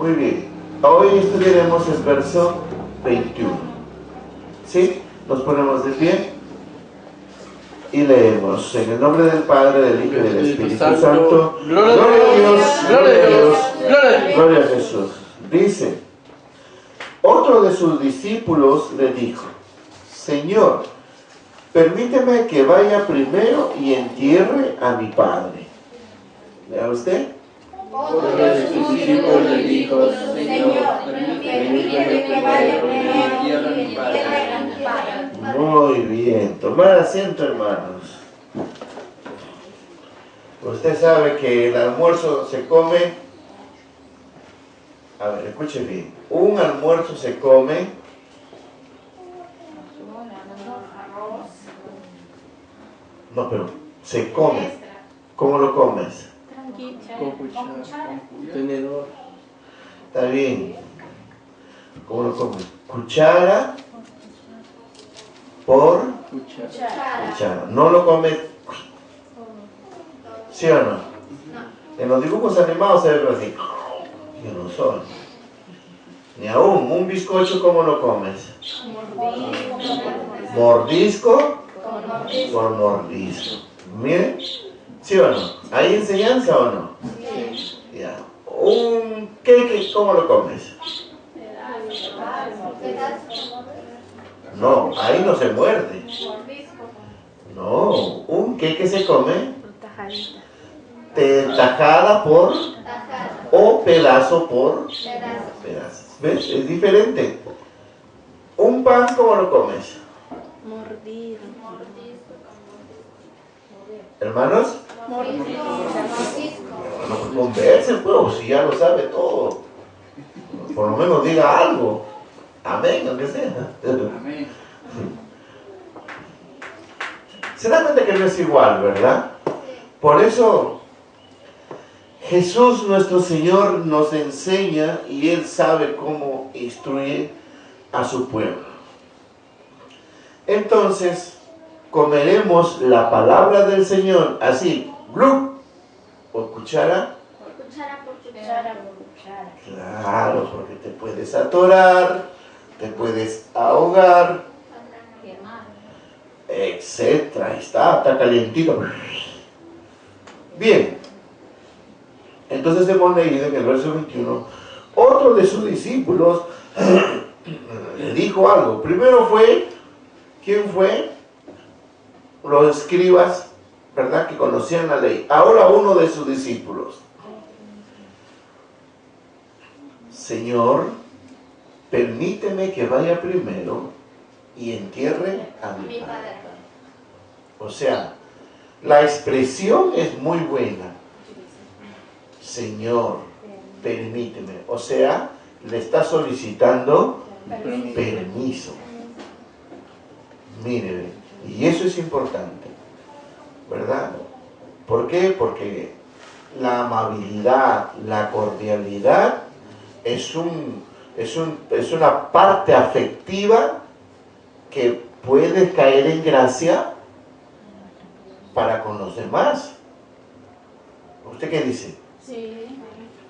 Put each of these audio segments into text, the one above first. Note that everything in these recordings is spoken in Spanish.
Muy bien. Hoy estudiaremos el verso 21. ¿Sí? Nos ponemos de pie y leemos. En el nombre del Padre, del Hijo y del Espíritu Santo. Gloria a Dios, gloria a Dios, gloria a Jesús. Dice, otro de sus discípulos le dijo, Señor, permíteme que vaya primero y entierre a mi padre. ¿Vea usted? Otro de sus discípulos le dijo, Señor, permíteme que vaya primero y entierre a mi padre. Muy bien. Tomar asiento, hermanos. Usted sabe que el almuerzo se come. A ver, escuche bien. Un almuerzo se come. No, pero se come. ¿Cómo lo comes? Con cuchara, con tenedor. Está bien. ¿Cómo lo comes? Cuchara por cuchara. No lo comes. ¿Sí o no? En los dibujos animados se ve así. Yo no soy. Ni aún un bizcocho, ¿cómo lo comes? Mordisco por mordisco. Miren, ¿sí o no? ¿Hay enseñanza o no? Ya. Un queque, ¿cómo lo comes? No, ahí no se muerde. No, un queque se come tajada por o pedazo por pedazo. ¿Ves? Es diferente. Un pan, ¿cómo lo comes? Mordido. ¿Hermanos? No conversen, pues, si ya lo sabe todo. Por lo menos diga algo. Amén, aunque sea. Amén. Se da cuenta que no es igual, ¿verdad? Por eso Jesús nuestro Señor nos enseña y Él sabe cómo instruir a su pueblo. Entonces, comeremos la palabra del Señor así, ¡glup! Por cuchara. Claro, porque te puedes atorar, te puedes ahogar, etcétera. Está calientito. Bien. Entonces hemos leído en el verso 21, otro de sus discípulos le dijo algo. Primero fue, ¿quién fue? Los escribas, ¿verdad? Que conocían la ley. Ahora uno de sus discípulos. Señor, permíteme que vaya primero y entierre a mi padre. O sea, la expresión es muy buena. Señor, permíteme. O sea, le está solicitando permiso. Mire, y eso es importante, ¿verdad? ¿Por qué? Porque la amabilidad, la cordialidad es una parte afectiva que puede caer en gracia para con los demás. ¿Usted qué dice? Sí.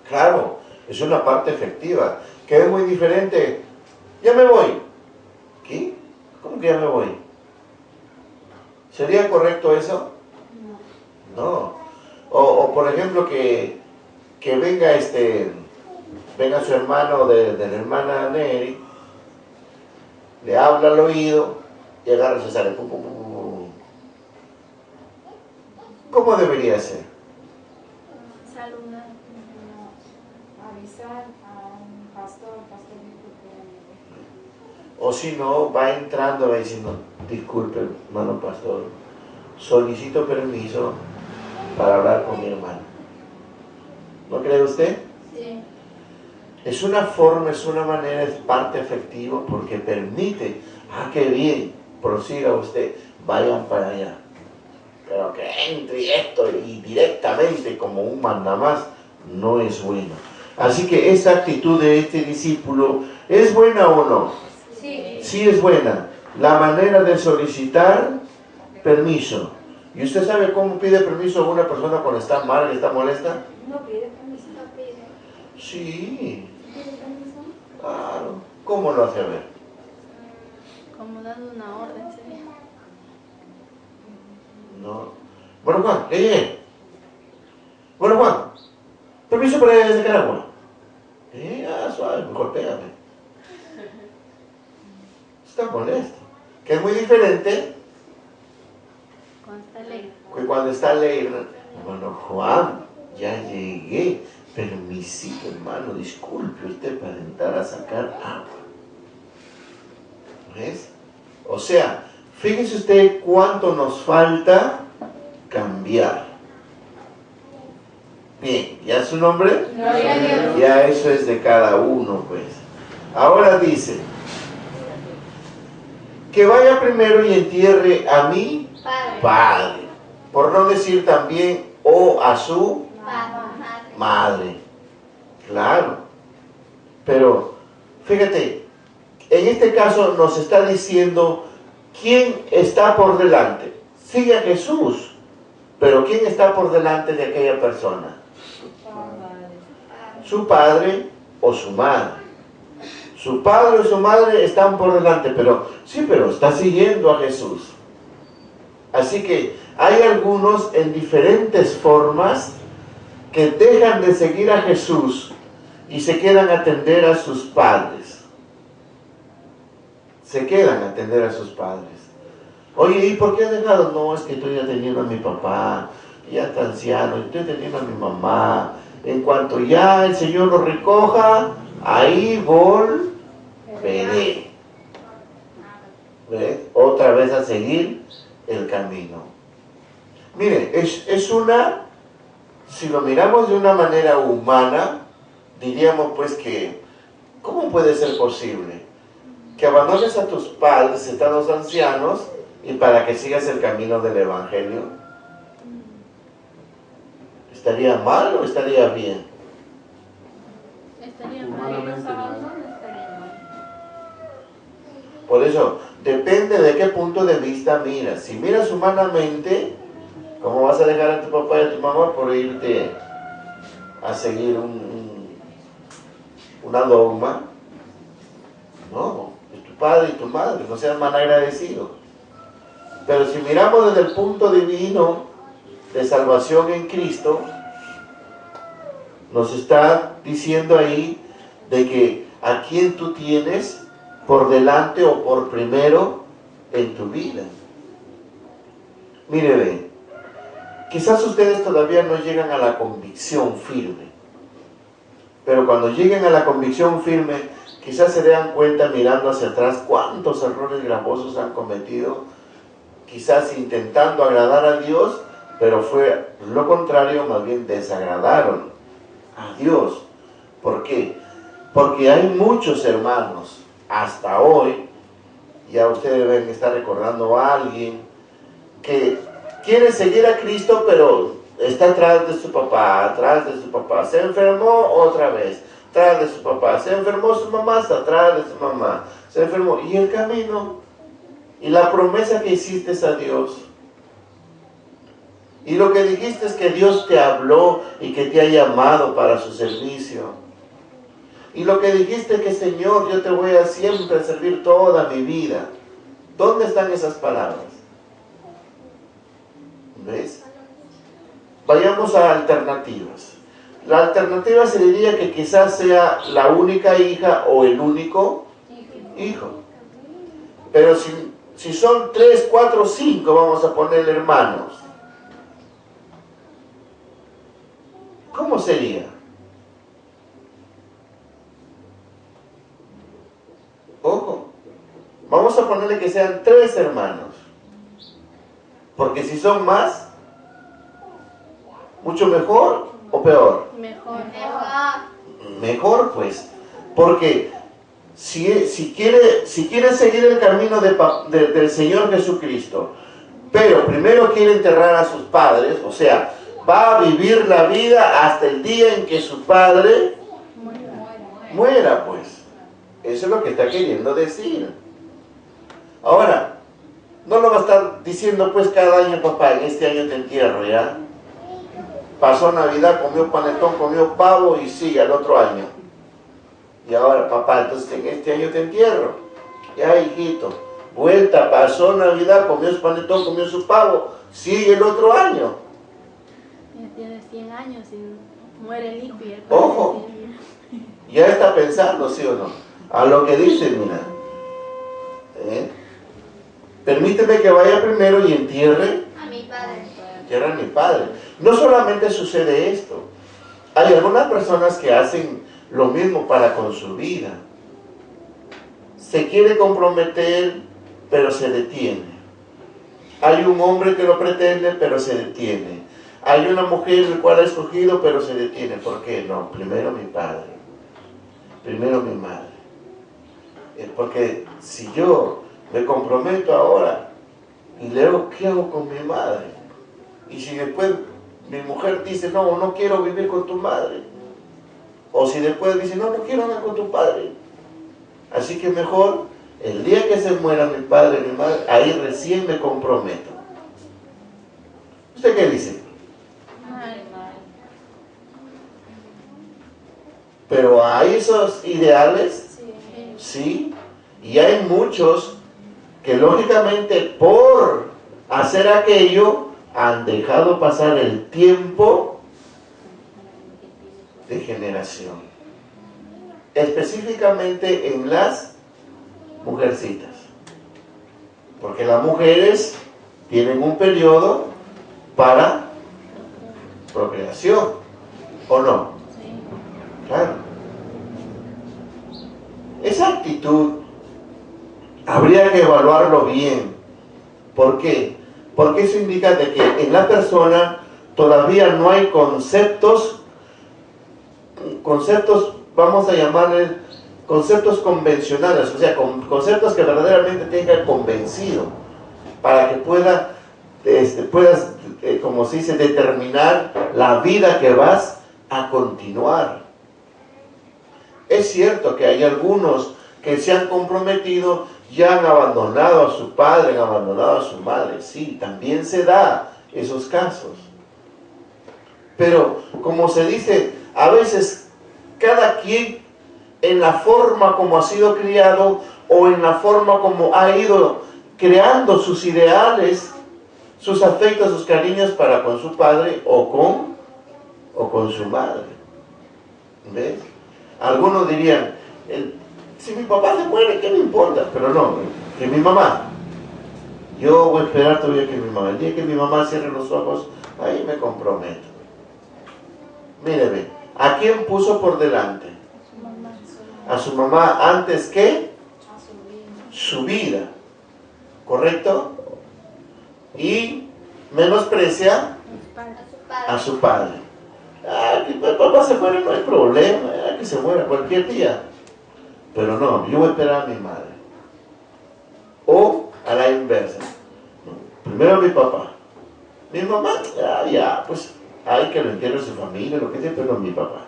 Claro, es una parte efectiva, que es muy diferente. Ya me voy. ¿Qué? ¿Cómo que ya me voy? ¿Sería correcto eso? No. O por ejemplo que venga su hermano de la hermana Neri, le habla al oído y agarra y se sale. Pum, pum, pum, pum. ¿Cómo debería ser? Saludar. Avisar a un pastor dijo que... O si no, va entrando, va diciendo, disculpe, hermano pastor, solicito permiso para hablar con mi hermano. ¿No cree usted? Sí. Es una forma, es una manera, es parte efectiva porque permite, qué bien, prosiga usted, vayan para allá. Pero que entre esto y directamente como un mandamás no es bueno. Así que esta actitud de este discípulo, ¿es buena o no? Sí. Sí es buena. La manera de solicitar permiso. ¿Y usted sabe cómo pide permiso a una persona cuando está mal, está molesta? No pide permiso. Sí. Claro. ¿Cómo lo hace a ver? Como dando una orden sería. No. Bueno, Juan, Bueno, Juan, permiso para ir a sacar agua. Suave, mejor pégame. Está molesto. Que es muy diferente Cuando está alegre. que cuando está alegre. Bueno, Juan, ya llegué. Permisito, hermano, disculpe usted para entrar a sacar agua. ¿Ves? O sea, fíjese usted cuánto nos falta cambiar. Bien, ¿ya su nombre? Gloria a Dios. Ya eso es de cada uno, pues. Ahora dice, que vaya primero y entierre a mi padre. Por no decir también, o a su madre. Claro. Pero, fíjate, en este caso nos está diciendo quién está por delante. Sigue a Jesús, pero ¿quién está por delante de aquella persona? Su padre o su madre. Su padre o su madre están por delante, pero está siguiendo a Jesús. Así que hay algunos en diferentes formas que dejan de seguir a Jesús y se quedan a atender a sus padres. Se quedan a atender a sus padres. Oye, ¿y por qué has dejado? No, es que estoy atendiendo a mi papá, ya está anciano, estoy atendiendo a mi mamá. En cuanto ya el Señor lo recoja, ahí volveré. ¿Ves? Otra vez a seguir el camino. Mire, si lo miramos de una manera humana, diríamos pues que, ¿cómo puede ser posible que abandones a tus padres, estando ancianos, y para que sigas el camino del Evangelio? ¿Estaría mal o estaría bien? Estaría mal. Humanamente mal. Por eso, depende de qué punto de vista miras. Si miras humanamente, ¿cómo vas a dejar a tu papá y a tu mamá por irte a seguir una dogma? No, es tu padre y tu madre, no seas mal agradecido. Pero si miramos desde el punto divino de salvación en Cristo, nos está diciendo ahí de que a quién tú tienes por delante o por primero en tu vida. Mire, ve, quizás ustedes todavía no llegan a la convicción firme, pero cuando lleguen a la convicción firme, quizás se den cuenta mirando hacia atrás cuántos errores gravosos han cometido, quizás intentando agradar a Dios, pero fue lo contrario, más bien desagradaron a Dios. ¿Por qué? Porque hay muchos hermanos, hasta hoy, ya ustedes deben estar recordando a alguien que quiere seguir a Cristo, pero está atrás de su papá, se enfermó otra vez, atrás de su papá, se enfermó su mamá, está atrás de su mamá, se enfermó, y el camino, y la promesa que hiciste a Dios, y lo que dijiste es que Dios te habló y que te ha llamado para su servicio, y lo que dijiste es que Señor, yo te voy a siempre servir toda mi vida. ¿Dónde están esas palabras? ¿Ves? Vayamos a alternativas. La alternativa se diría que quizás sea la única hija o el único hijo. Pero si son 3, 4, 5, vamos a ponerle hermanos, ¿cómo sería? Ojo, vamos a ponerle que sean 3 hermanos, porque si son más, mucho mejor o peor. Mejor, pues, porque si quiere seguir el camino del Señor Jesucristo, pero primero quiere enterrar a sus padres, o sea, va a vivir la vida hasta el día en que su padre muera, pues. Eso es lo que está queriendo decir. Ahora, no lo va a estar diciendo pues cada año, papá, en este año te entierro, ¿ya? Pasó Navidad, comió panetón, comió pavo y sigue al otro año. Y ahora, papá, entonces en este año te entierro. Ya, hijito, vuelta, pasó Navidad, comió su panetón, comió su pavo, sigue el otro año. Ya tiene 100 años y muere el hijo y el padre. Ojo, ya está pensando, ¿sí o no? A lo que dice, mira. Permíteme que vaya primero y entierre A mi padre. a mi padre. No solamente sucede esto. Hay algunas personas que hacen lo mismo para con su vida. Se quiere comprometer, pero se detiene. Hay un hombre que lo pretende, pero se detiene. Hay una mujer el cual ha escogido, pero se detiene. ¿Por qué? No, primero mi padre. Primero mi madre. Porque si yo me comprometo ahora y luego, ¿qué hago con mi madre? Y si después mi mujer dice, no, no quiero vivir con tu madre. O si después dice, no, no quiero andar con tu padre. Así que mejor, el día que se muera mi padre y mi madre, ahí recién me comprometo. ¿Usted qué dice? Pero hay esos ideales, sí, y hay muchos que lógicamente por hacer aquello han dejado pasar el tiempo de generación, específicamente en las mujercitas, porque las mujeres tienen un periodo para procreación, ¿o no? Claro. Esa actitud habría que evaluarlo bien. ¿Por qué? Porque eso indica de que en la persona todavía no hay conceptos, vamos a llamarles conceptos convencionales, o sea, conceptos que verdaderamente tengan convencido, para que puedas, como se dice, determinar la vida que vas a continuar. Es cierto que hay algunos que se han comprometido, ya han abandonado a su padre, han abandonado a su madre. Sí, también se da esos casos. Pero, como se dice, a veces cada quien en la forma como ha sido criado o en la forma como ha ido creando sus ideales, sus afectos, sus cariños para con su padre o con su madre. ¿Ves? Algunos dirían, si mi papá se muere, ¿qué me importa? Pero no, que mi mamá. Yo voy a esperar todavía que mi mamá. El día que mi mamá cierre los ojos, ahí me comprometo. Míreme, ¿a quién puso por delante? A su mamá antes que su vida. ¿Correcto? Y menosprecia a su padre. Que el papá se muere, no hay problema, que se muera cualquier día. Pero no, yo voy a esperar a mi madre. O a la inversa. Primero mi papá. Mi mamá, ya, pues hay que lo entierre su familia, lo que sea, pero no mi papá.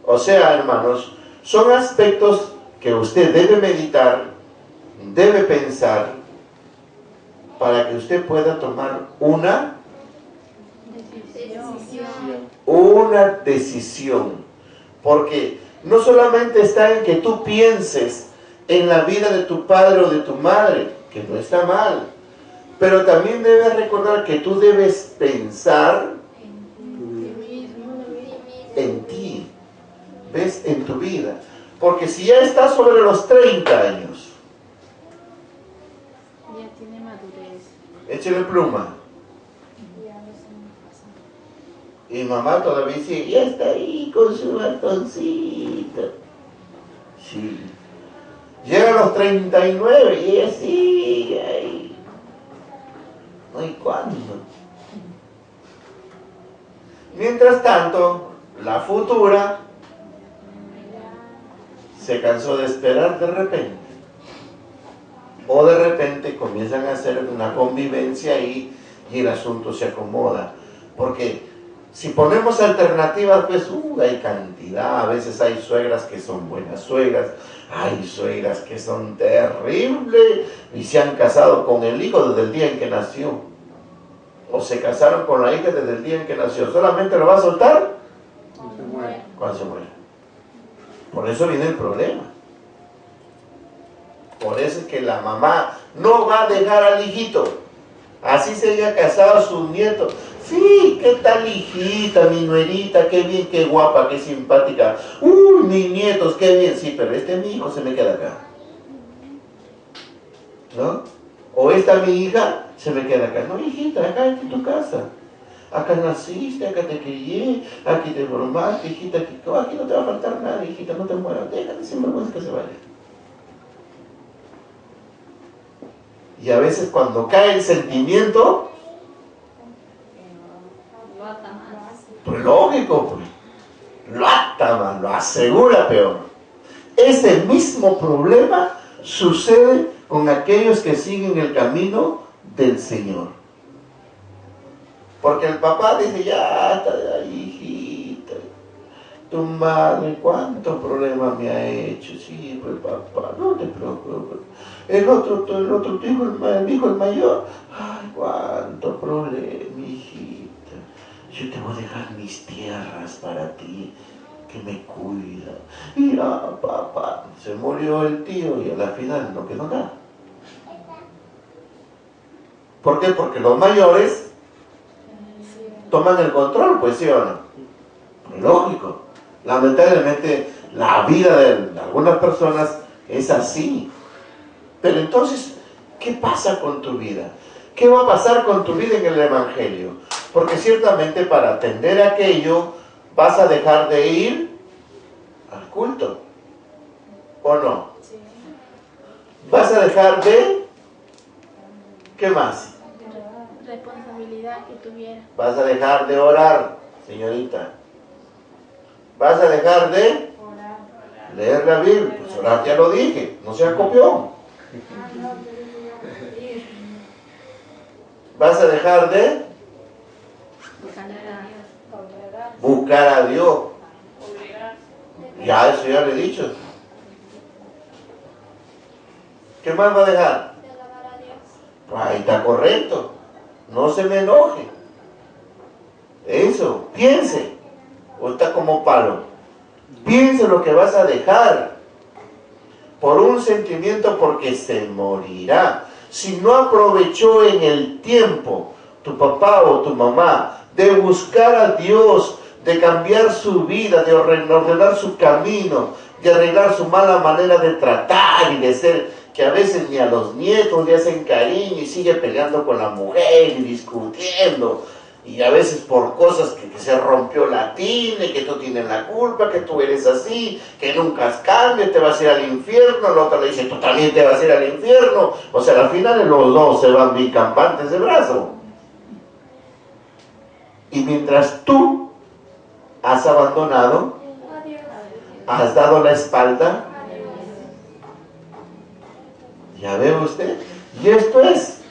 O sea, hermanos, son aspectos que usted debe meditar, debe pensar, para que usted pueda tomar una decisión. Porque no solamente está en que tú pienses en la vida de tu padre o de tu madre, que no está mal, pero también debes recordar que tú debes pensar en ti, ¿ves? En tu vida. Porque si ya estás sobre los 30 años, ya tiene madurez, échale pluma. Y mamá todavía sigue, ya está ahí con su bastoncito. Sí. Llega a los 39 y ella sigue ahí. No hay cuándo. Mientras tanto, la futura se cansó de esperar de repente. O de repente comienzan a hacer una convivencia ahí y el asunto se acomoda. Porque si ponemos alternativas, pues hay cantidad. A veces hay suegras que son buenas suegras, hay suegras que son terribles y se han casado con el hijo desde el día en que nació, o se casaron con la hija desde el día en que nació. Solamente lo va a soltar cuando se muere. Por eso viene el problema. Por eso es que la mamá no va a dejar al hijito. Así se haya casado su nieto. Sí, ¿qué tal hijita, mi nuerita? Qué bien, qué guapa, qué simpática. Uy, mis nietos, qué bien. Sí, pero mi hijo se me queda acá. ¿No? O esta mi hija se me queda acá. No, hijita, acá en tu casa. Acá naciste, acá te crié, aquí te formaste, hijita, aquí no te va a faltar nada, hijita, no te mueras. Déjate sin vergüenza que se vaya. Y a veces cuando cae el sentimiento, pues lógico, pues, lo ata más, lo asegura peor. Ese mismo problema sucede con aquellos que siguen el camino del Señor. Porque el papá dice, ya está, hijita, tu madre, cuántos problemas me ha hecho. Sí, pues papá, no te preocupes. El otro tu hijo, el hijo el mayor, ay, cuántos problemas, hijita. Yo te voy a dejar mis tierras para ti, que me cuida. Mira, papá, se murió el tío y a la final no quedó nada. ¿Por qué? Porque los mayores toman el control, pues, ¿sí o no? Lógico. Lamentablemente, la vida de algunas personas es así. Pero entonces, ¿qué pasa con tu vida? ¿Qué va a pasar con tu vida en el Evangelio? Porque ciertamente para atender aquello, vas a dejar de ir al culto. ¿O no? Vas a dejar de... ¿Qué más? Responsabilidad que tuviera. Vas a dejar de orar, señorita. Vas a dejar de leer la Biblia. Pues orar ya lo dije, no sea copión. Vas a dejar de buscar a Dios. Ya, eso ya lo he dicho. ¿Qué más va a dejar? Ahí está correcto. No se me enoje. Eso, piense. O está como palo. Piense lo que vas a dejar. Por un sentimiento, porque se morirá. Si no aprovechó en el tiempo tu papá o tu mamá de buscar a Dios, de cambiar su vida, de ordenar su camino, de arreglar su mala manera de tratar y de ser, que a veces ni a los nietos le hacen cariño y sigue peleando con la mujer y discutiendo, y a veces por cosas que se rompió la tina y que tú tienes la culpa, que tú eres así, que nunca cambias, te vas a ir al infierno. El otro le dice, tú también te vas a ir al infierno. O sea, al final los dos se van bien campantes de brazo. Y mientras tú has abandonado, has dado la espalda, ya ve usted, y esto es,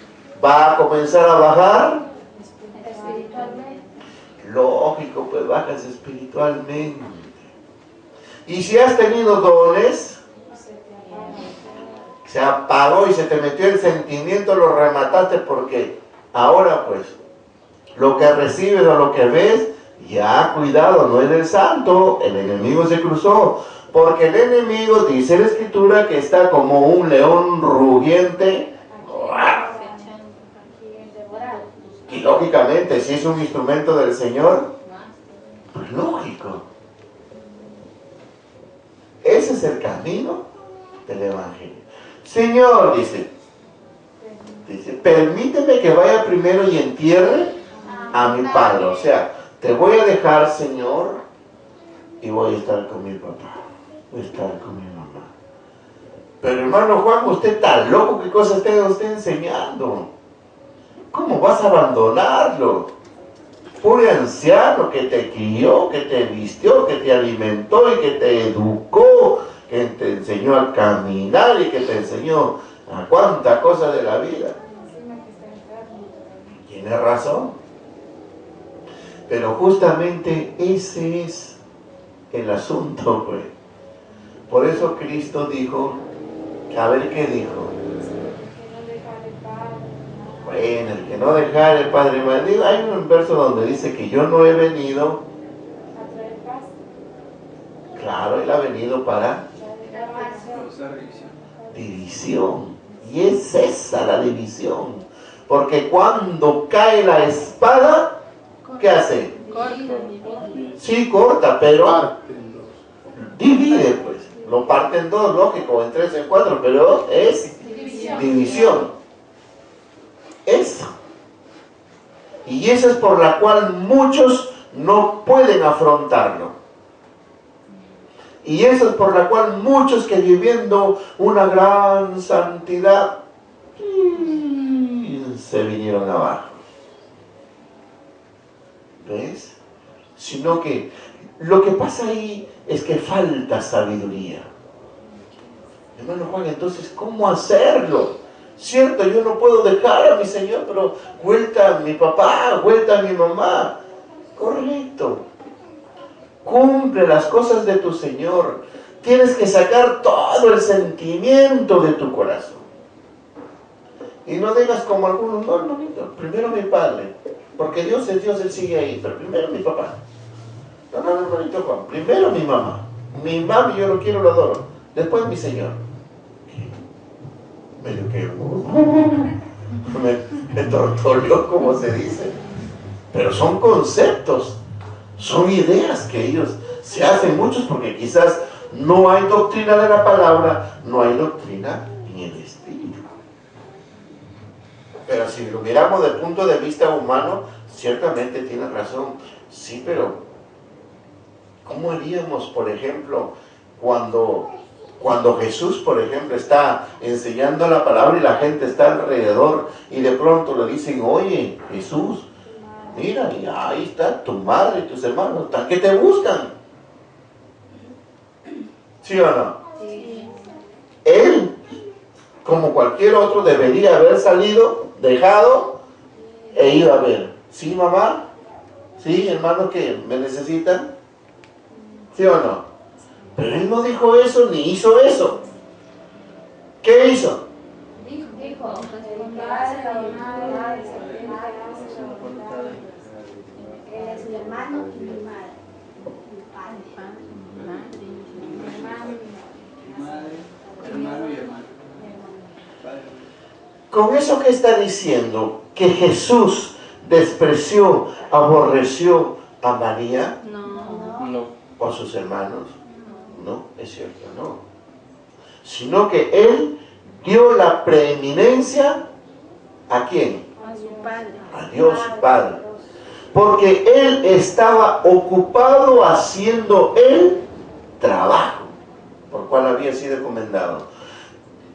va a comenzar a bajar. Lógico, pues bajas espiritualmente. Y si has tenido dones, se apagó y se te metió el sentimiento, lo remataste, porque ahora pues lo que recibes o lo que ves, ya cuidado, no es del santo, el enemigo se cruzó. Porque el enemigo, dice la Escritura, que está como un león rugiente. Y lógicamente, si es un instrumento del Señor, pues lógico. Ese es el camino del Evangelio. Señor, dice, permíteme que vaya primero y entierre a mi padre. O sea, te voy a dejar, Señor, y voy a estar con mi papá. Voy a estar con mi mamá. Pero hermano Juan, usted está loco, ¿qué cosa está usted enseñando? ¿Cómo vas a abandonarlo? Pobre anciano que te crió, que te vistió, que te alimentó y que te educó, que te enseñó a caminar y que te enseñó a cuánta cosa de la vida. Tiene razón. Pero justamente ese es el asunto, pues. Por eso Cristo dijo, a ver qué dijo. Bueno, el que no dejara el Padre y Madre. Hay un verso donde dice que yo no he venido Claro, Él ha venido para división. Y es esa la división. Porque cuando cae la espada, ¿qué hace? Corta. Sí, corta, pero divide, pues. Lo parte en dos, lógico, en tres, en cuatro, pero es división. Eso. Y esa es por la cual muchos no pueden afrontarlo. Y eso es por la cual muchos que viviendo una gran santidad se vinieron abajo. ¿Ves? Sino que lo que pasa ahí es que falta sabiduría. Hermano Juan, entonces, ¿cómo hacerlo? Cierto, yo no puedo dejar a mi Señor, pero vuelta a mi papá, vuelta a mi mamá. Correcto. Cumple las cosas de tu Señor. Tienes que sacar todo el sentimiento de tu corazón. Y no digas como algunos, no, hermanito, primero mi padre. Porque Dios es Dios, Él sigue ahí, pero primero mi papá. No, hermanito Juan, primero mi mamá. Mi mami yo lo quiero, lo adoro. Después mi Señor. Medio que me tortolió, como se dice. Pero son conceptos, son ideas que ellos se hacen muchos porque quizás no hay doctrina de la palabra, no hay doctrina en el espíritu. Pero si lo miramos desde el punto de vista humano, ciertamente tiene razón. Sí, pero ¿cómo haríamos, por ejemplo, cuando Jesús, por ejemplo, está enseñando la palabra y la gente está alrededor y de pronto le dicen, oye, Jesús, mira, y ahí está tu madre y tus hermanos, ¿qué te buscan? ¿Sí o no? Sí. Él, como cualquier otro, debería haber salido, dejado e ido a ver. ¿Sí, mamá? ¿Sí, hermano, que me necesitan? ¿Sí o no? Pero él no dijo eso ni hizo eso. ¿Qué hizo? Dijo, su hermano y mi madre. Hermano y hermano. Con eso que está diciendo, que Jesús despreció, aborreció a María No. o a sus hermanos. No, es cierto, no. Sino que Él dio la preeminencia ¿a quién? A su padre. A Dios su Padre. Porque Él estaba ocupado haciendo el trabajo por cual había sido encomendado.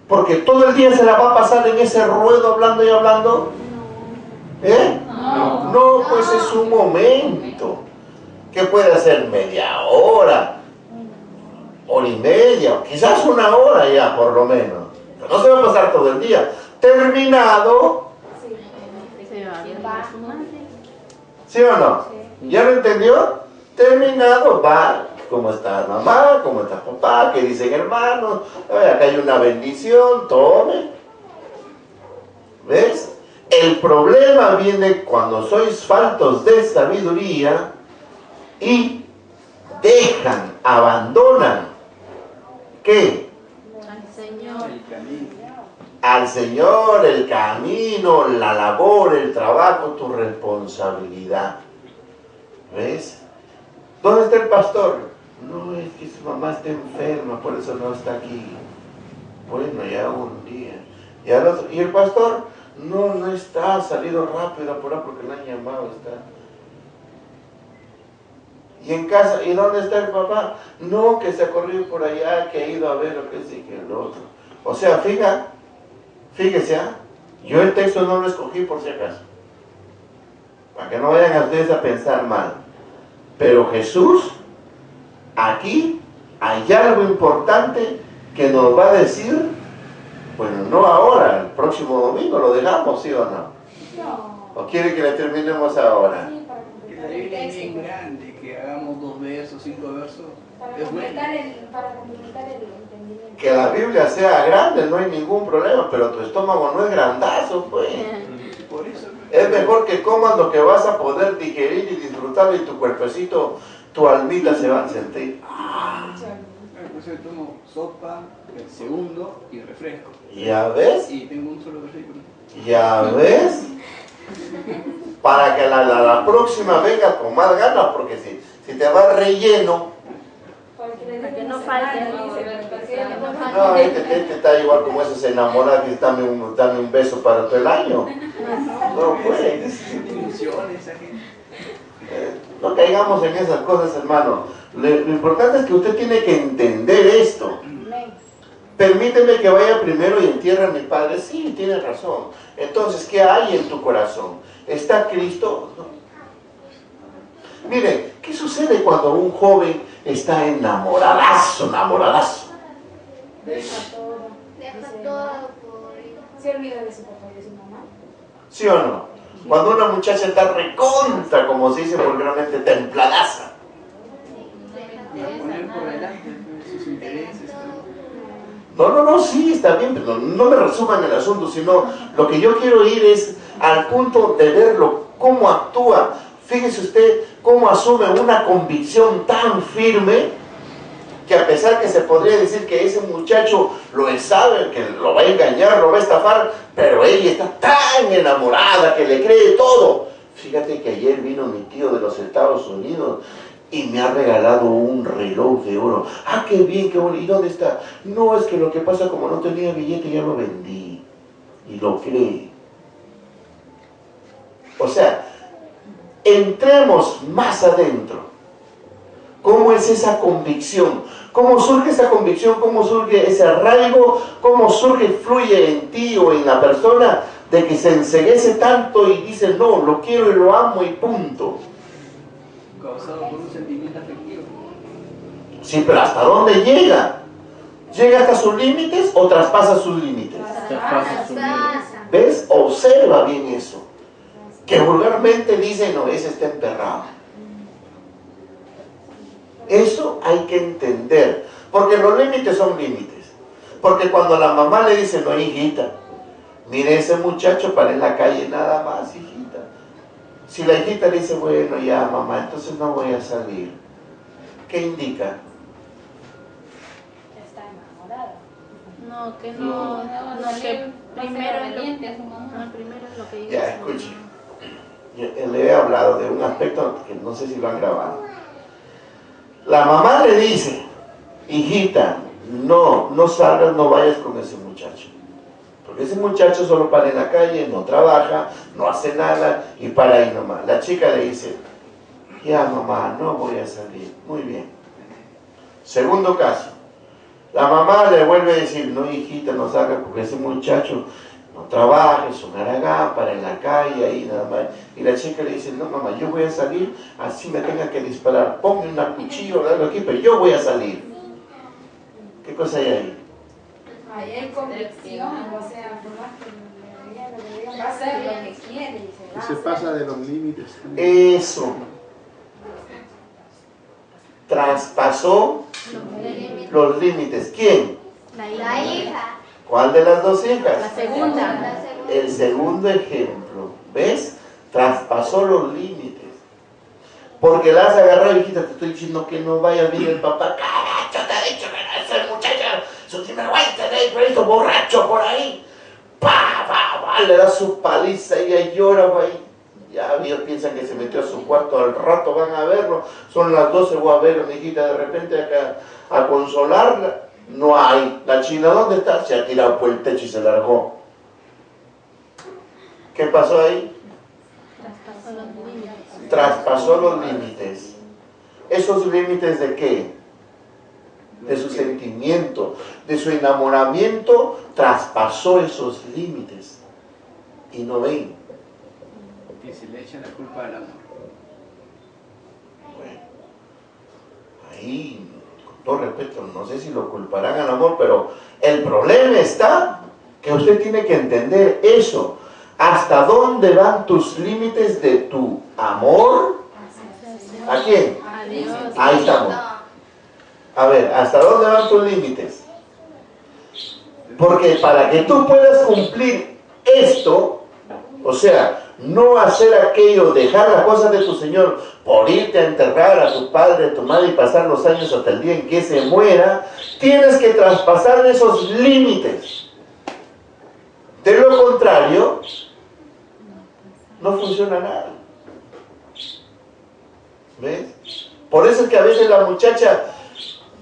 Porque todo el día se la va a pasar en ese ruedo hablando y hablando. ¿Eh? No, pues es un momento. Que puede hacer media hora, hora y media, o quizás una hora ya por lo menos. Pero no se va a pasar todo el día. Terminado. Se va a ver a su madre. ¿Sí o no? ¿Ya lo entendió? Terminado, va. ¿Cómo está mamá? ¿Cómo está papá? ¿Qué dicen hermanos? Ay, acá hay una bendición, tome. ¿Ves? El problema viene cuando sois faltos de sabiduría y dejan, abandonan. ¿Qué? Al Señor. El camino. Al Señor, el camino, la labor, el trabajo, tu responsabilidad. ¿Ves? ¿Dónde está el pastor? No, es que su mamá está enferma, por eso no está aquí. Bueno, ya un día. ¿Y el pastor? No está, ha salido rápido, apurado porque le han llamado, está. ¿Y en casa? ¿Y dónde está el papá? No, que se ha corrido por allá, que ha ido a ver lo que sí, que el otro. O sea, fíjese, ¿ah? Yo el texto no lo escogí por si acaso. Para que no vayan a ustedes a pensar mal. Pero Jesús, aquí hay algo importante que nos va a decir, bueno, no ahora, el próximo domingo lo dejamos, ¿sí o no? ¿O quiere que le terminemos ahora? Que la Biblia es bien grande, que hagamos 2 versos, 5 versos. Es bueno. Para complementar el entendimiento. Que la Biblia sea grande, no hay ningún problema, pero tu estómago no es grandazo, pues. Por eso. Es mejor que comas lo que vas a poder digerir y disfrutar y tu cuerpecito tu almita se va a sentir. Por eso tomo sopa, el segundo y refresco. ¿Ya ves? Y tengo un solo refresco. ¿Ya ves? Para que la próxima venga con más ganas, porque si te va relleno, Para que no falte. no, este está igual como esos enamorados que dame un beso para todo el año. No puedes. Ilusiones, esa gente. No caigamos en esas cosas, hermano. Lo importante es que usted tiene que entender esto. Permíteme que vaya primero y entierre a mi padre. Sí, tiene razón. Entonces, ¿qué hay en tu corazón? ¿Está Cristo? No. Miren, ¿qué sucede cuando un joven está enamoradazo? Deja todo. Se olvida de su papá y de su mamá. ¿Sí o no? Cuando una muchacha está recontra, como se dice vulgarmente, templadaza. Y a poner por delante sus intereses. No, sí, está bien, pero no me resuman el asunto, sino lo que yo quiero ir es al punto de verlo, cómo actúa. Fíjese usted cómo asume una convicción tan firme que a pesar que se podría decir que ese muchacho lo sabe, que lo va a engañar, lo va a estafar, pero ella está tan enamorada que le cree todo. Fíjate que ayer vino mi tío de los Estados Unidos y me ha regalado un reloj de oro. Ah, qué bien, qué bueno. ¿Y dónde está? No, es que lo que pasa, como no tenía billete, ya lo vendí. Y lo cree. O sea, entremos más adentro. ¿Cómo es esa convicción? ¿Cómo surge esa convicción? ¿Cómo surge ese arraigo? ¿Cómo surge, fluye en ti o en la persona de que se enceguece tanto y dice, no, lo quiero y lo amo y punto? Causado por un sentimiento afectivo. Sí, pero ¿hasta dónde llega? ¿Llega hasta sus límites o traspasa sus límites? Traspasa su vida. ¿Ves? Observa bien eso. Que vulgarmente dicen, no, ese está emperrado. Eso hay que entender. Porque los límites son límites. Porque cuando la mamá le dice, no, hijita, mire ese muchacho para en la calle nada más, hijita. Si la hijita le dice, bueno, ya mamá, entonces no voy a salir. ¿Qué indica? Está enamorada. No, que que primero es lo que dice. Ya, escuche. Yo le he hablado de un aspecto que no sé si lo han grabado. La mamá le dice, hijita, no salgas, no vayas con ese muchacho. Porque ese muchacho solo para en la calle, no trabaja, no hace nada y para ahí nomás. La chica le dice, ya mamá, no voy a salir. Muy bien. Segundo caso, la mamá le vuelve a decir, no hijita, no salgas porque ese muchacho no trabaja, es un haragán, para en la calle, ahí nada más. Y la chica le dice, no mamá, yo voy a salir, así me tenga que disparar, ponme una cuchilla o algo aquí, pero yo voy a salir. ¿Qué cosa hay ahí? Ahí hay convicción, o sea, por más que le digan, va a hacer lo que quiere y se va a Se hacer. pasa de los límites. Eso. Traspasó los límites. ¿Quién? La hija. ¿Cuál de las dos hijas? La segunda. El segundo ejemplo. ¿Ves? Traspasó los límites. Porque la has agarrado, hijita, te estoy diciendo que no vayas, mira el papá, caracho, te ha dicho que no es el muchacho, su sinvergüenza, te ha borracho por ahí. Le da su paliza y ella llora, güey. Ya ellos piensan que se metió a su cuarto, al rato van a verlo, son las 12, voy a verlo, mi hijita, de repente acá a consolarla, no hay. La china, ¿dónde está? Se ha tirado por el techo y se largó. ¿Qué pasó ahí? Traspasó los límites. Traspasó los límites. ¿Esos límites de qué? De su sentimiento, de su enamoramiento, traspasó esos límites. Y no ven. Que se le echa la culpa al amor. Bueno, ahí, con todo respeto, no sé si lo culparán al amor, pero el problema está que usted tiene que entender eso. ¿Hasta dónde van tus límites de tu amor? ¿A quién? A Dios. Ahí estamos. A ver, ¿hasta dónde van tus límites? Porque para que tú puedas cumplir esto, o sea, no hacer aquello, dejar las cosas de tu Señor por irte a enterrar a tu padre, a tu madre y pasar los años hasta el día en que se muera, tienes que traspasar esos límites. De lo contrario, no funciona nada. ¿Ves? Por eso es que a veces la muchacha,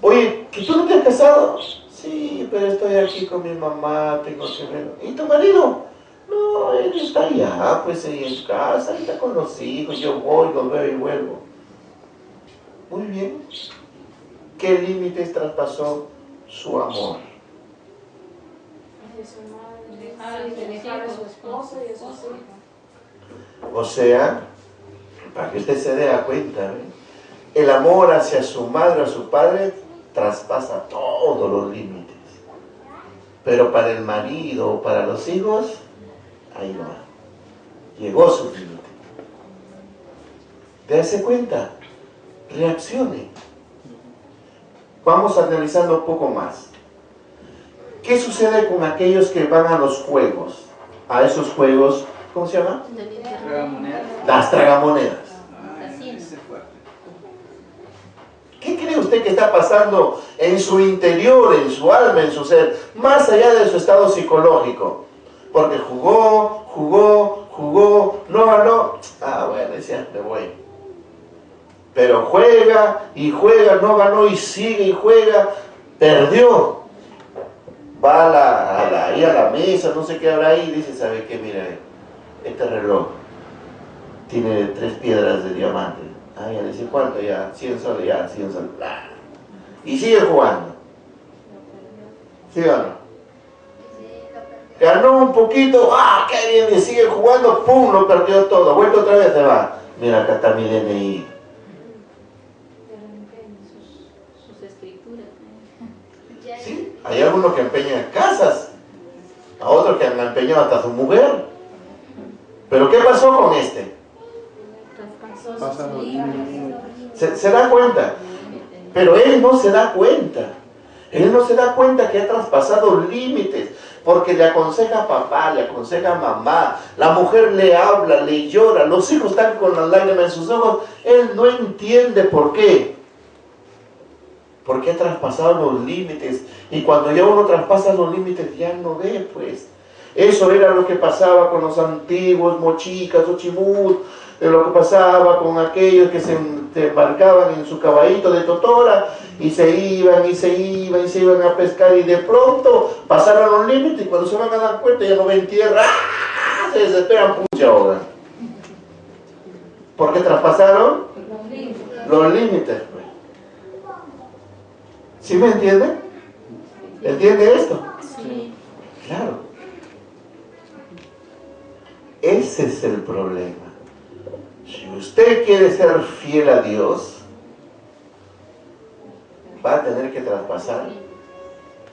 oye, ¿que tú no te has casado? Sí, pero estoy aquí con mi mamá, tengo que ver. ¿Y tu marido? No, él está allá, pues ahí en casa, está con los hijos, yo voy, los veo y vuelvo. Muy bien. ¿Qué límites traspasó su amor? De su madre, de dejar a su esposo y a sus hijos. O sea, para que usted se dé cuenta, ¿eh? El amor hacia su madre, a su padre, traspasa todos los límites. Pero para el marido o para los hijos, ahí va. Llegó su límite. Dese cuenta, reaccione. Vamos analizando un poco más. ¿Qué sucede con aquellos que van a los juegos? A esos juegos, ¿cómo se llama? Tragamonedas. Las tragamonedas. Ese es fuerte. ¿Qué cree usted que está pasando en su interior, en su alma, en su ser, más allá de su estado psicológico? Porque jugó, no ganó. Ah, bueno, decía, me voy. Pero juega y juega, no ganó y sigue y juega, perdió. Va ahí a la mesa, no sé qué habrá ahí, y dice, ¿sabe qué? Mira, este reloj tiene 3 piedras de diamante. Ah, ya le dice, ¿cuánto? Ya, 100 soles, ya, 100 soles. Blah. Y sigue jugando. ¿Sí o no? Ganó un poquito, ¡ah, qué bien! Y sigue jugando, ¡pum! Lo perdió todo. Vuelve otra vez, se va. Mira, acá está mi DNI. Sus escrituras. ¿Sí? Hay algunos que empeñan casas, a otros que han empeñado hasta su mujer. ¿Pero qué pasó con este? Pasan los límites. ¿Se da cuenta? Pero él no se da cuenta. Él no se da cuenta que ha traspasado límites, porque le aconseja a papá, le aconseja a mamá, la mujer le habla, le llora, los hijos están con las lágrimas en sus ojos. Él no entiende por qué. Porque ha traspasado los límites. Y cuando ya uno traspasa los límites, ya no ve, pues. Eso era lo que pasaba con los antiguos mochicas o chimut, lo que pasaba con aquellos que se embarcaban en su caballito de totora y se iban a pescar, y de pronto pasaron los límites y cuando se van a dar cuenta ya no ven tierra. ¡Ah! Se desesperan, pucha ahora. ¿Por qué traspasaron? Los límites. Pues. ¿Sí me entiende? ¿Entiende esto? Sí. Claro. Ese es el problema. Si usted quiere ser fiel a Dios, va a tener que traspasar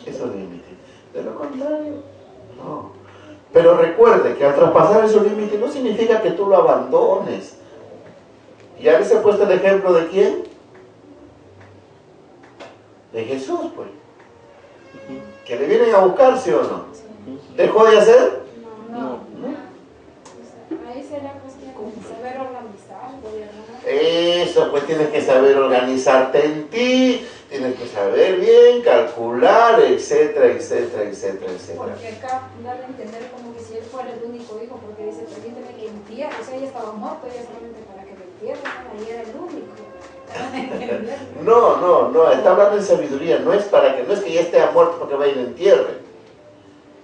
esos límites. De lo contrario, no. Pero recuerde que al traspasar esos límites no significa que tú lo abandones. ¿Ya les he puesto el ejemplo de quién? De Jesús, pues. Que le vienen a buscar, ¿sí o no? ¿Dejó de hacer? No. Ahí será cuestión de saber organizar, ¿no? Eso, pues tienes que saber organizarte en ti, tienes que saber bien, calcular, etcétera, etcétera, etcétera, etcétera. Porque acá darle a entender como que si él fuera el único hijo, porque dice, permíteme que entierre, o sea, ella estaba muerto, ella solamente para que lo entierre, ¿no? Ahí era el único. No, está hablando de sabiduría, no es que ya esté muerto porque vaya y lo entierre,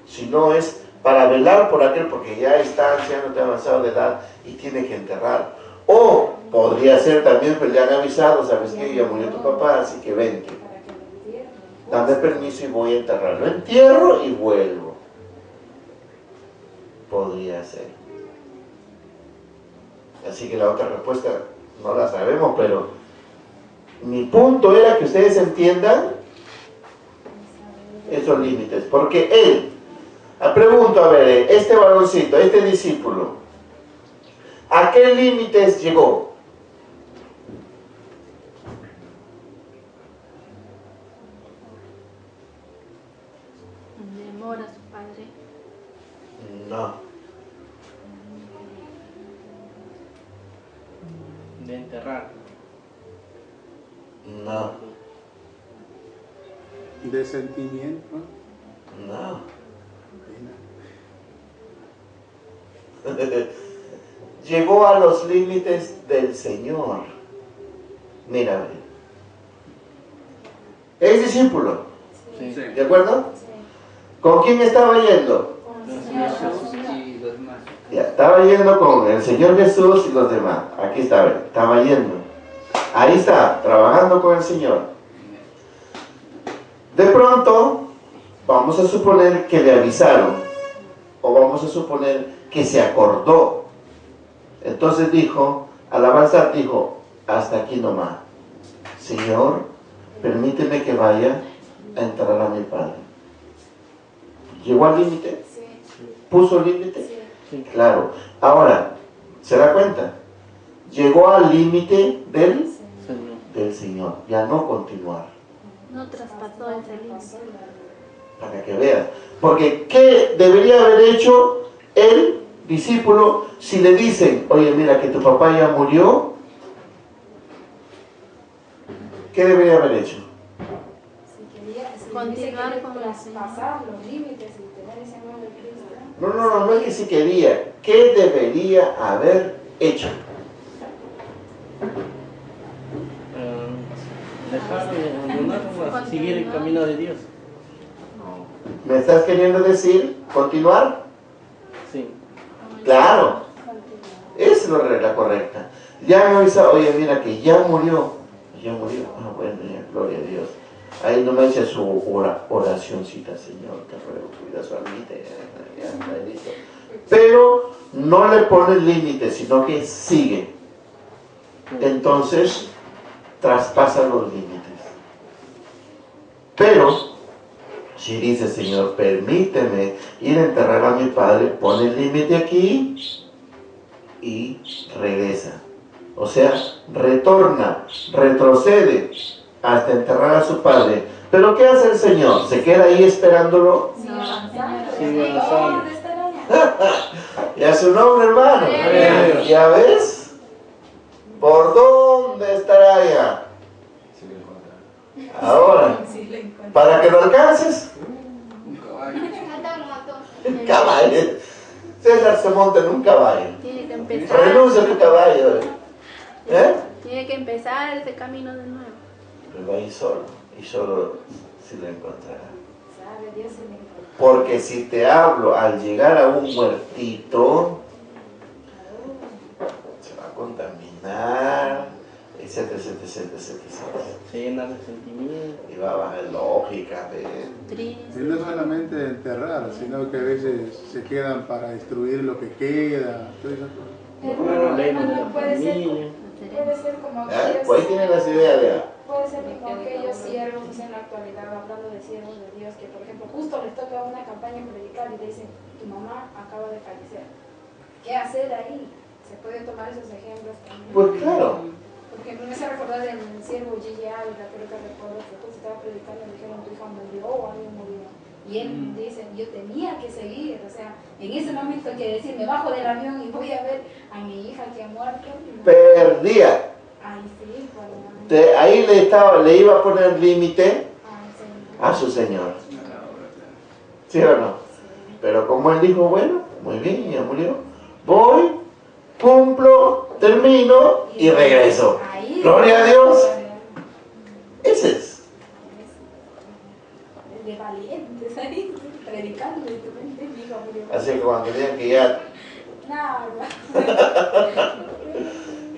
sino es para velar por aquel porque ya está anciano, está avanzado de edad y tiene que enterrar. O podría ser también, pues le han avisado, ¿sabes qué? Ya murió tu papá, así que vente. Dame permiso y voy a enterrarlo. Entierro y vuelvo. Podría ser. Así que la otra respuesta no la sabemos, pero mi punto era que ustedes entiendan esos límites. Porque él, pregunto, a ver, este varoncito, este discípulo, ¿a qué límites llegó? De amor a su padre. No. enterrar. No, De sentimiento. no. Pena. Llegó a los límites del Señor. Mira, es discípulo, Sí. ¿de acuerdo? Sí. ¿Con quién estaba yendo? Con el Los Señor Jesús Jesús. y los demás. Ya, estaba yendo con el Señor Jesús y los demás. Aquí estaba yendo. Ahí está, trabajando con el Señor. De pronto, vamos a suponer que le avisaron, o vamos a suponer que se acordó. Entonces dijo, al avanzar dijo, hasta aquí nomás. Señor, permíteme que vaya a enterrar a mi padre. ¿Llegó al límite? Sí. ¿Puso límite? Sí. Sí. Claro. Ahora, ¿se da cuenta? Llegó al límite del Señor. Señor. Ya no continuar. No traspasó ese límite. Para que veas. Porque, ¿qué debería haber hecho el discípulo si le dicen, oye, mira que tu papá ya murió? ¿Qué debería haber hecho? Si Continuar con el traspasar los límites y tener ese amor de Cristo. No es que si quería. ¿Qué debería haber hecho? Dejar de abandonar, seguir el camino de Dios. ¿Me estás queriendo decir continuar? Sí. Claro. Esa es la correcta. Ya me avisa, oye, mira que ya murió. Ya murió. Ah, bueno, ya, gloria a Dios. Ahí no me eche su oracióncita, Señor, te ruego, cuida su almita. Ya está listo. Pero no le pone límites, sino que sigue. Entonces, traspasa los límites. Pero, si dice, Señor, permíteme ir a enterrar a mi padre, pone el límite aquí y regresa. O sea, retorna, retrocede hasta enterrar a su padre. ¿Pero qué hace el Señor? ¿Se queda ahí esperándolo? Sigue avanzando. Sigue avanzando. ¿Dónde estará? Y a su nombre, hermano. ¿Ya ves? ¿Por dónde estará ya? Ahora, Sí, le encuentro. para que lo alcances, Un caballo. un caballo. César se monta en un caballo. Tiene que empezar. Renuncia a tu caballo. ¿Eh? Tiene que empezar ese camino de nuevo. Pero va a ir solo, y solo si lo encontrará. Sabe Dios si le encuentro. Porque si te hablo al llegar a un muertito, se va a contaminar, etcétera, etcétera, etcétera, etcétera. Se llena de sentimientos. Y va a bajar lógica, ¿ves? Y Triste. no solamente de enterrar, sino que a veces se quedan para destruir lo que queda. Todas esas cosas. Bueno, ley de Hermano, la puede familia. ser como Pues ahí tienen las ideas de... puede ser como aquellos siervos en la actualidad, hablando de siervos de Dios, que por ejemplo justo les toca una campaña predicar y le dicen, tu mamá acaba de fallecer. ¿Qué hacer ahí? Se pueden tomar esos ejemplos también. Pues claro. Por ejemplo, me hace recordar del siervo Gigi Ávila, creo que recuerdo que justo estaba predicando y le dijeron, tu hija murió o alguien murió. Y él dice, yo tenía que seguir, o sea, en ese momento hay que decir, me bajo del avión y voy a ver a mi hija que ha muerto. Perdía. Ay, sí, bueno. Ahí le iba a poner límite Ay, sí. a su Señor. ¿Sí o no? Pero como él dijo, bueno, muy bien, ya murió. Voy, cumplo, termino y regreso. Ahí, Gloria a Dios. Ese es. de valientes ahí, predicando y tu mente, mi hija murió. Así que cuando digan que ya... Nada.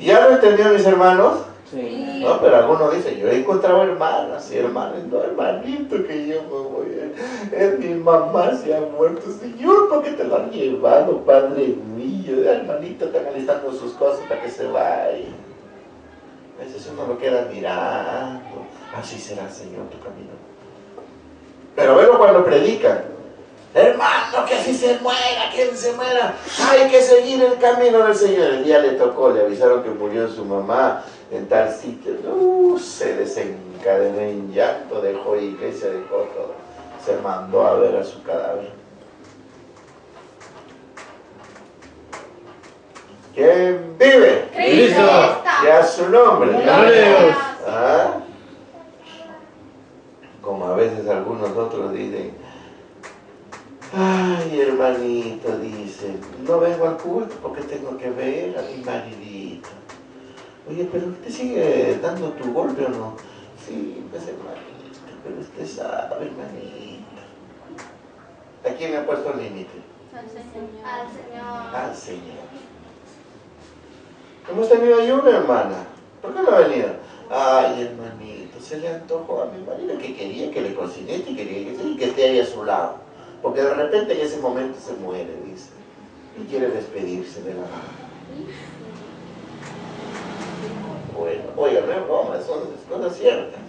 ¿Ya lo entendió, mis hermanos? Sí. No, pero algunos dicen, yo he encontrado hermanas y hermanos, no, hermanito, que yo me voy es mi mamá se ha muerto, Señor, ¿por qué te lo han llevado, Padre mío? Hermanito, están alistando sus cosas para que se vaya. A veces uno lo queda mirando, así será, Señor, tu camino. Pero velo cuando predican, hermano, que así se muera, que se muera, hay que seguir el camino del Señor. El día le tocó, le avisaron que murió su mamá en tal sitio, se desencadenó en llanto, dejó iglesia, dejó todo, se mandó a ver a su cadáver. ¿Quién vive? Cristo. Y a su nombre. Gloria a Dios. ¿Ah? Como a veces algunos otros dicen, ay, hermanito, dice, no vengo al culto porque tengo que ver a mi maridito. Oye, pero ¿usted sigue dando tu golpe o no? Sí, pues hermanito, pero usted sabe, hermanito. ¿A quién le ha puesto el límite? Al Señor. Al Señor. Al Señor. Hemos tenido ayuno, hermana. ¿Por qué no ha venido? Ay, hermanito, se le antojó a mi marido que quería que le cocinete y quería que esté ahí a su lado. Porque de repente en ese momento se muere, dice. Y quiere despedirse de la mamá. Bueno, oiga, no es broma, son cosas ciertas.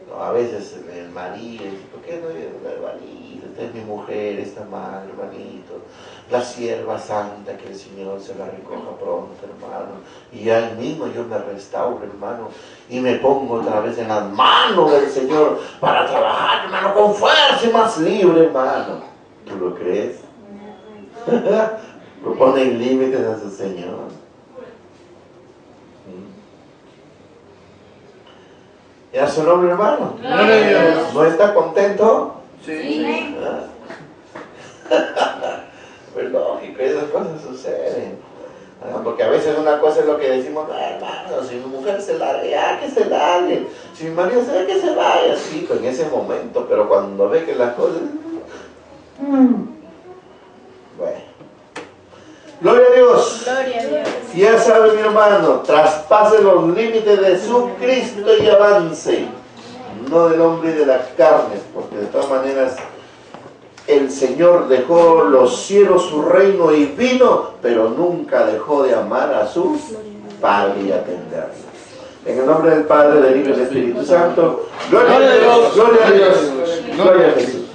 No, a veces el marido dice, ¿por qué no viene el hermanito? Esta es mi mujer, esta madre, hermanito. La sierva santa, que el Señor se la recoja pronto, hermano. Y ahí mismo yo me restauro, hermano. Y me pongo otra vez en las manos del Señor para trabajar, hermano, con fuerza y más libre, hermano. ¿Tú lo crees? Lo ponen límites a su Señor. ¿Y a su nombre, hermano? Gloria a Dios. ¿No está contento? Sí. Pues lógico, esas cosas suceden. Porque a veces una cosa es lo que decimos, no, hermano, si mi mujer se larga, ya que se largue. Si mi marido se ve que se vaya, sí, pues en ese momento, pero cuando ve que las cosas... Bueno. Gloria a Dios. Gloria a Dios. Ya sabe, mi hermano, traspase los límites de su Cristo y avance, no del hombre y de la carne, porque de todas maneras el Señor dejó los cielos, su reino y vino, pero nunca dejó de amar a su Padre y atenderlo. En el nombre del Padre, del Hijo y del Espíritu Santo, gloria a Dios, gloria a Dios, gloria a Jesús.